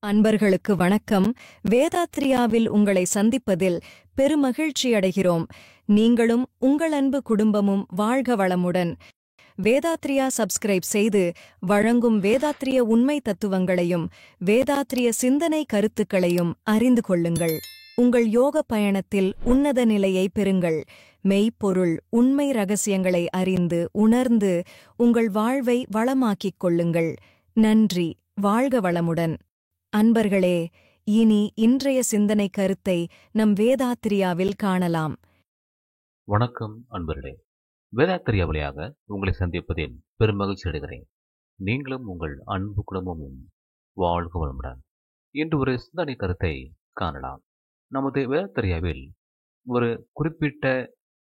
அன்பர்களுக்கு வணக்கம். வேதாத்ரியாவில் உங்களை சந்திப்பதில் பெருமகிழ்ச்சியடைகிறோம். நீங்களும் உங்கள் அன்பு குடும்பமும் வாழ்க வளமுடன். வேதாத்ரியா சப்ஸ்கிரைப் செய்து வழங்கும் வேதாத்ரிய உண்மை தத்துவங்களையும் வேதாத்ரிய சிந்தனை கருத்துக்களையும் அறிந்து கொள்ளுங்கள். உங்கள் யோக பயணத்தில் உன்னத நிலையை பெறுங்கள். மெய்ப்பொருள் உண்மை ரகசியங்களை அறிந்து உணர்ந்து உங்கள் வாழ்வை வளமாக்கிக் கொள்ளுங்கள். நன்றி. வாழ்க வளமுடன். அன்பர்களே, இனி இன்றைய சிந்தனை கருத்தை நம் வேதாத்ரியாவில் காணலாம். வணக்கம் அன்பர்களே. வேதாத்ரியா வழியாக உங்களை சந்திப்பதில் பெருமகிழ்ச்சி அடைகிறேன். நீங்களும் உங்கள் அன்பு குடும்பமும் வாழ்க வளமுடன். இன்று ஒரு சிந்தனை கருத்தை காணலாம். நமது வேதாத்ரியாவில் ஒரு குறிப்பிட்ட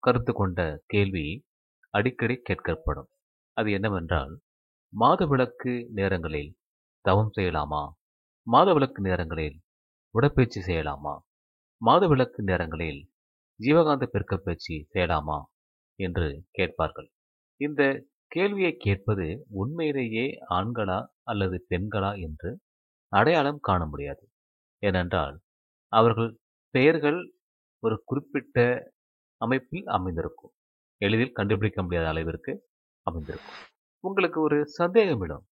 கருத்து கொண்ட கேள்வி அடிக்கடி கேட்கப்படும். அது என்னவென்றால், மாதவிலக்கு நேரங்களில் தவம் செய்யலாமா? மாதவிலக்கு நேரங்களில் உடற்பயிற்சி செய்யலாமா? மாதவிலக்கு நேரங்களில் ஜீவகாந்த பெருக்க பயிற்சி செய்யலாமா என்று கேட்பார்கள். இந்த கேள்வியை கேட்பது உண்மையிலேயே ஆண்களா அல்லது பெண்களா என்று அடையாளம் காண முடியாது. ஏனென்றால் அவர்கள் பெயர்கள் ஒரு குறிப்பிட்ட அமைப்பில் அமைந்திருக்கும். எளிதில் கண்டுபிடிக்க முடியாத அளவிற்கு அமைந்திருக்கும். உங்களுக்கு ஒரு சந்தேகமிடும்,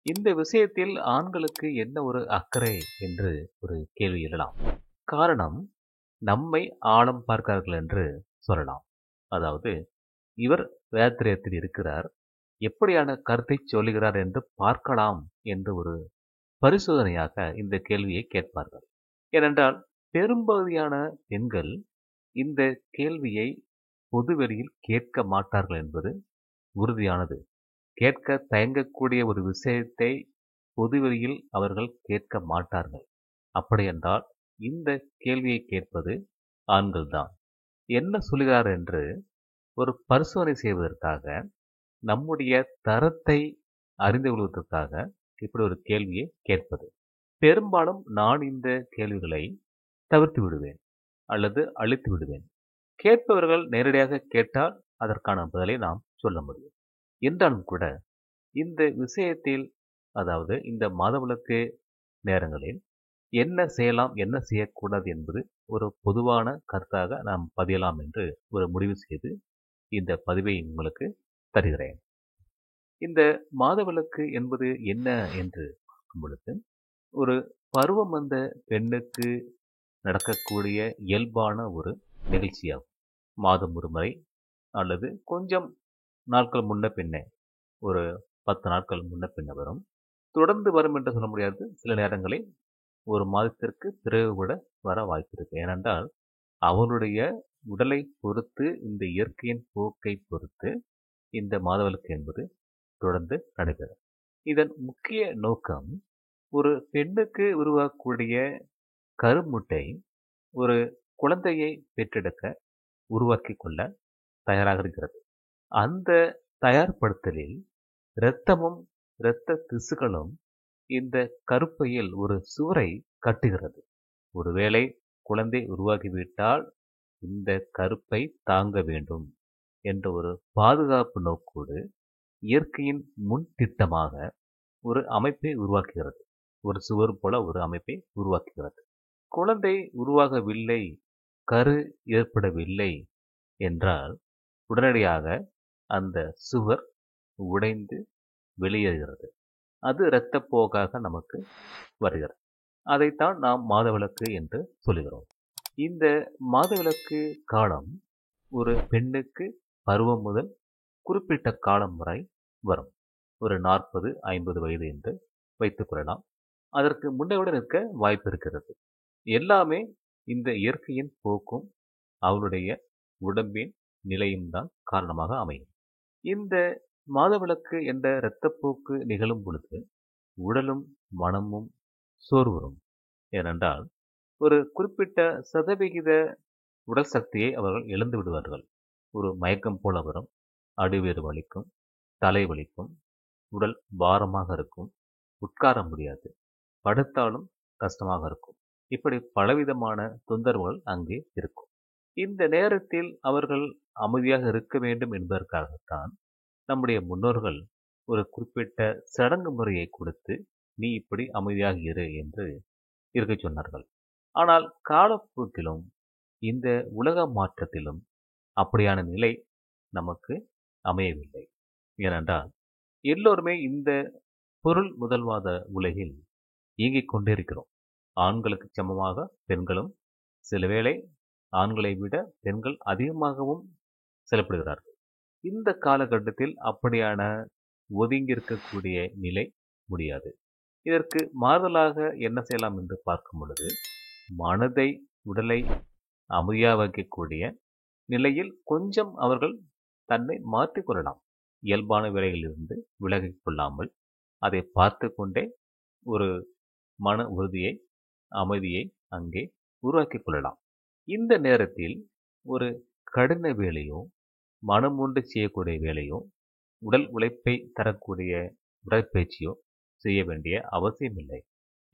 இந்த விஷயத்தில் ஆண்களுக்கு என்ன ஒரு அக்கறை என்று ஒரு கேள்வி எழலாம். காரணம், நம்மை ஆழம் பார்க்கிறார்கள் என்று சொல்லலாம். அதாவது, இவர் வேதாத்ரியத்தில் இருக்கிறார், எப்படியான கருத்தை சொல்லுகிறார் என்று பார்க்கலாம் என்று ஒரு பரிசோதனையாக இந்த கேள்வியை கேட்பார்கள். ஏனென்றால் பெரும்பகுதியான பெண்கள் இந்த கேள்வியை பொதுவெளியில் கேட்க மாட்டார்கள் என்பது உறுதியானது. கேட்க தயங்கக்கூடிய ஒரு விஷயத்தை பொதுவெளியில் அவர்கள் கேட்க மாட்டார்கள். அப்படியென்றால் இந்த கேள்வியை கேட்பது ஆண்கள்தான். என்ன சொல்கிறார் என்று ஒரு பரிசோதனை செய்வதற்காக, நம்முடைய தரத்தை அறிந்து கொள்வதற்காக இப்படி ஒரு கேள்வியை கேட்பது. பெரும்பாலும் நான் இந்த கேள்விகளை தவிர்த்து விடுவேன் அல்லது அழித்து விடுவேன். கேட்பவர்கள் நேரடியாக கேட்டால் அதற்கான பதிலை நாம் சொல்ல முடியும். என்றாலும் கூட இந்த விஷயத்தில், அதாவது இந்த மாதவிலக்கு நேரங்களில் என்ன செய்யலாம் என்ன செய்யக்கூடாது என்பது ஒரு பொதுவான கருத்தாக நாம் பதியலாம் என்று ஒரு முடிவு செய்து இந்த பதிவை உங்களுக்கு தருகிறேன். இந்த மாதவிலக்கு என்பது என்ன என்று பார்க்கும் பொழுது, ஒரு பருவம் வந்த பெண்ணுக்கு நடக்கக்கூடிய இயல்பான ஒரு நிகழ்ச்சியாகும். மாதம் ஒரு முறை அல்லது கொஞ்சம் நாட்கள் முன்ன பின்னே, ஒரு 10 நாட்கள் முன்ன பின்ன வரும். தொடர்ந்து வரும் என்று சொல்ல முடியாது. சில நேரங்களில் ஒரு மாதத்திற்கு பிறகு கூட வர வாய்ப்பு இருக்கு. ஏனென்றால் அவருடைய உடலை பொறுத்து, இந்த இயற்கையின் போக்கை பொறுத்து இந்த மாதவிலக்கு என்பது தொடர்ந்து நடைபெறும். இதன் முக்கிய நோக்கம், ஒரு பெண்ணுக்கு உருவாகக்கூடிய கருமுட்டை ஒரு குழந்தையை பெற்றெடுக்க உருவாக்கி கொள்ள தயாராக இருக்கிறது. அந்த தயார்படுத்தலில் இரத்தமும் இரத்த திசுக்களும் இந்த கருப்பையில் ஒரு சுவரை கட்டுகிறது. ஒருவேளை குழந்தை உருவாகிவிட்டால் இந்த கருப்பை தாங்க வேண்டும் என்ற ஒரு பாதுகாப்பு நோக்கோடு இயற்கையின் முன் திட்டமாக ஒரு அமைப்பை உருவாக்குகிறது. ஒரு சுவர் போல ஒரு அமைப்பை உருவாக்குகிறது. குழந்தை உருவாகவில்லை, கரு ஏற்படவில்லை என்றால் உடனடியாக அந்த சுவர் உடைந்து வெளியேறுகிறது. அது இரத்தப்போக்காக நமக்கு வருகிறது. அதைத்தான் நாம் மாதவிலக்கு என்று சொல்லுகிறோம். இந்த மாதவிலக்கு காலம் ஒரு பெண்ணுக்கு பருவம் முதல் குறிப்பிட்ட காலம் வரை வரும். ஒரு 40-50 வயது என்று வைத்துக் கொள்ளலாம். அதற்கு முன்னைவிட இருக்க வாய்ப்பு இருக்கிறது. எல்லாமே இந்த இயற்கையின் போக்கும் அவளுடைய உடம்பின் நிலையும் தான் காரணமாக அமையும். இந்த மாதவிலக்கு என்ற இரத்தப்போக்கு நிகழும் பொழுது உடலும் மனமும் சோர்வுறும். ஏனென்றால் ஒரு குறிப்பிட்ட சதவிகித உடல் சக்தியை அவர்கள் இழந்து விடுவார்கள். ஒரு மயக்கம் போல வரும், அடிவேறு வலிக்கும், தலை வலிக்கும், உடல் பாரமாக இருக்கும், உட்கார முடியாது, படுத்தாலும் கஷ்டமாக இருக்கும். இப்படி பலவிதமான தொந்தரவுகள் அங்கே இருக்கும். இந்த நேரத்தில் அவர்கள் அமைதியாக இருக்க வேண்டும் என்பதற்காகத்தான் நம்முடைய முன்னோர்கள் ஒரு குறிப்பிட்ட சடங்கு முறையை கொடுத்து, நீ இப்படி அமைதியாக இரு என்று இருக்க சொன்னார்கள். ஆனால் காலப்போக்கிலும் இந்த உலக மாற்றத்திலும் அப்படியான நிலை நமக்கு அமையவில்லை. ஏனென்றால் எல்லோருமே இந்த பொருள் முதல்வாத உலகில் இயங்கிக் கொண்டே இருக்கிறோம். ஆண்களுக்கு சமமாக பெண்களும், சிலவேளை ஆண்களை விட பெண்கள் அதிகமாகவும் செயல்படுகிறார்கள். இந்த காலகட்டத்தில் அப்படியான ஒதுங்கி இருக்கக்கூடிய நிலை முடியாது. இதற்கு மாறுதலாக என்ன செய்யலாம் என்று பார்க்கும் பொழுது, மனதை உடலை அமைதியாக வைக்கக்கூடிய நிலையில் கொஞ்சம் அவர்கள் தன்னை மாற்றிக்கொள்ளலாம். இயல்பான வேலைகளிலிருந்து விலகிக் கொள்ளாமல் அதை பார்த்து கொண்டே ஒரு மன உறுதியை, அமைதியை அங்கே உருவாக்கிக் கொள்ளலாம். இந்த நேரத்தில் ஒரு கடின வேலையோ, மனம் ஒன்று செய்யக்கூடிய வேலையோ, உடல் உழைப்பை தரக்கூடிய உடற்பயிற்சியோ செய்ய வேண்டிய அவசியமில்லை.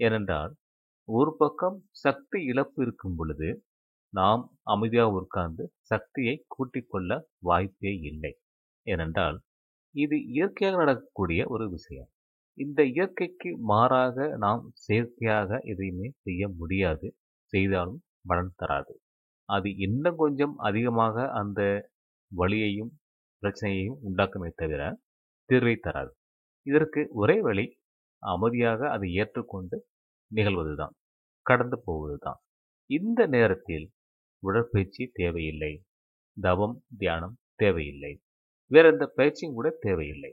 ஏனென்றால் ஒரு பக்கம் சக்தி இழப்பு இருக்கும் பொழுது நாம் அமைதியாக உட்கார்ந்து சக்தியை கூட்டிக் கொள்ள வாய்ப்பே இல்லை. ஏனென்றால் இது இயற்கையாக நடக்கக்கூடிய ஒரு விஷயம். இந்த இயற்கைக்கு மாறாக நாம் செயற்கையாக எதையுமே செய்ய முடியாது. செய்தாலும் பலன் தராது. அது இன்னும் கொஞ்சம் அதிகமாக அந்த வலியையும் பிரச்சனையையும் உண்டாக்குமே தவிர தீர்வை தராது. இதற்கு ஒரே வழி அமைதியாக அதை ஏற்றுக்கொண்டு நிகழ்வதுதான், கடந்து போவதுதான். இந்த நேரத்தில் உடற்பயிற்சி தேவையில்லை, தவம் தியானம் தேவையில்லை, வேற எந்த பயிற்சியும் கூட தேவையில்லை.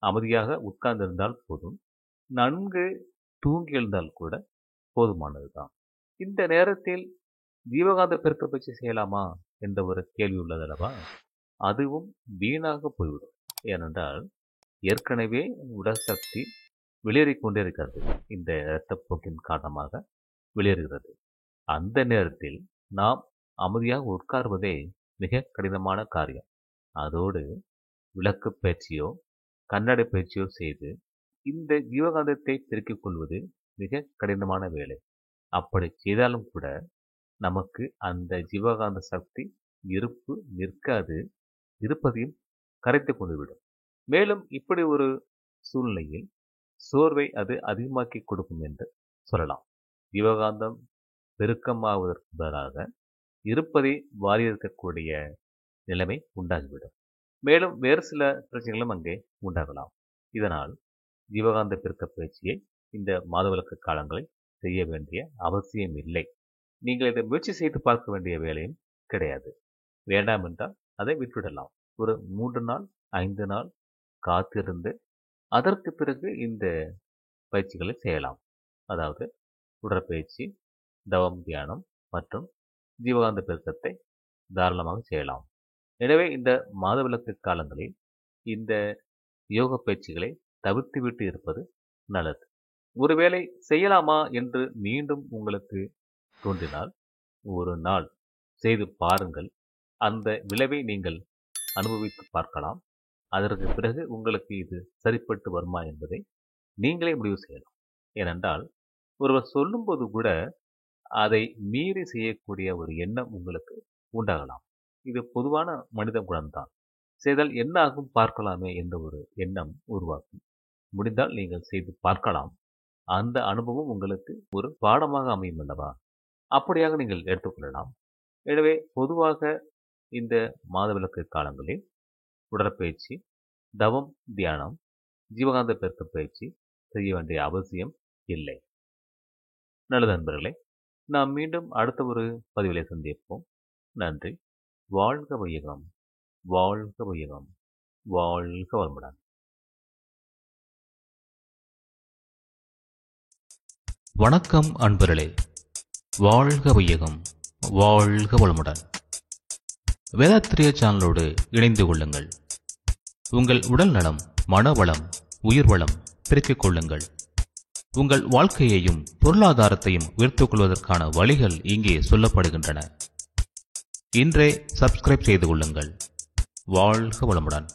அமைதியாக உட்கார்ந்திருந்தால் போதும், நன்கு தூங்கி எழுந்தால் கூட போதுமானதுதான். இந்த நேரத்தில் ஜீவகாந்த பெருக்க பயிற்சி செய்யலாமா என்ற ஒரு கேள்வி உள்ளதல்லவா? அதுவும் வீணாக போய்விடும். ஏனென்றால் ஏற்கனவே உடல் சக்தி வெளியேறிக் கொண்டே இருக்கிறது. இந்த இரத்தப்போக்கின் காரணமாக வெளியேறுகிறது. அந்த நேரத்தில் நாம் அமைதியாக உட்கார்வதே மிக கடினமான காரியம். அதோடு விளக்கு பயிற்சியோ கண்ணடை பயிற்சியோ செய்து இந்த ஜீவகாந்தத்தை பெருக்கிக் கொள்வது மிக கடினமான வேலை. அப்படி செய்தாலும் கூட நமக்கு அந்த ஜீவகாந்த சக்தி இருப்பு நிற்காது, இருப்பதையும் கரைத்து கொண்டுவிடும். மேலும் இப்படி ஒரு சூழ்நிலையில் சோர்வை அது அதிகமாக்கி கொடுக்கும் என்று சொல்லலாம். ஜீவகாந்தம் பெருக்கமாவதற்கு பதிலாக இருப்பதை வாரியிருக்கக்கூடிய நிலைமை உண்டாகிவிடும். மேலும் வேறு சில பிரச்சனைகளும் அங்கே உண்டாகலாம். இதனால் ஜீவகாந்த பெருக்க பயிற்சியை இந்த மாதவிலக்கு காலங்களில் செய்ய வேண்டிய அவசியம் இல்லை. நீங்கள் இதை முயற்சி செய்து பார்க்க வேண்டிய வேலையும் கிடையாது. வேண்டாம் என்றால் அதை விட்டுவிடலாம். ஒரு 3 நாள் 5 நாள் காத்திருந்து அதற்கு பிறகு இந்த பயிற்சிகளை செய்யலாம். அதாவது உடற்பயிற்சி, தவம் தியானம் மற்றும் ஜீவகாந்த பெருக்கத்தை தாராளமாக செய்யலாம். எனவே இந்த மாதவிலக்கு காலங்களில் இந்த யோக பயிற்சிகளை தவிர்த்துவிட்டு இருப்பது நல்லது. ஒருவேளை செய்யலாமா என்று மீண்டும் உங்களுக்கு தோன்றினால் ஒரு நாள் செய்து பாருங்கள். அந்த விளைவை நீங்கள் அனுபவித்து பார்க்கலாம். அதற்கு பிறகு உங்களுக்கு இது சரிப்பட்டு வருமா என்பதை நீங்களே முடிவு செய்யலாம். ஏனென்றால் ஒருவர் சொல்லும்போது கூட அதை மீறி செய்யக்கூடிய ஒரு எண்ணம் உங்களுக்கு உண்டாகலாம். இது பொதுவான மனித குணம்தான். செய்தால் என்ன ஆகும் பார்க்கலாமே என்ற ஒரு எண்ணம் உருவாக்கும். முடிந்தால் நீங்கள் செய்து பார்க்கலாம். அந்த அனுபவம் உங்களுக்கு ஒரு பாடமாக அமையும் அல்லவா? அப்படியாக நீங்கள் எடுத்துக்கொள்ளலாம். எனவே பொதுவாக இந்த மாதவிலக்கு காலங்களில் உடற்பயிற்சி, தவம் தியானம், ஜீவகாந்த பெருக்க பயிற்சி செய்ய வேண்டிய அவசியம் இல்லை. நல்லது நண்பர்களே, நாம் மீண்டும் அடுத்த ஒரு பதிவிலே சந்திப்போம். நன்றி. வாழ்க வையகம், வாழ்க வையகம், வாழ்க வளமுடன். வணக்கம் அன்பர்களே, வாழ்க வையகம், வாழ்க வளமுடன். வேதாத்திரிய சேனலோடு இணைந்து கொள்ளுங்கள். உங்கள் உடல் நலம், மனவளம், உயிர் வளம் பெருக்கிக் கொள்ளுங்கள். உங்கள் வாழ்க்கையையும் பொருளாதாரத்தையும் உயர்த்திக் கொள்வதற்கான வழிகள் இங்கே சொல்லப்படுகின்றன. இன்றே சப்ஸ்கிரைப் செய்து கொள்ளுங்கள். வாழ்க வளமுடன்.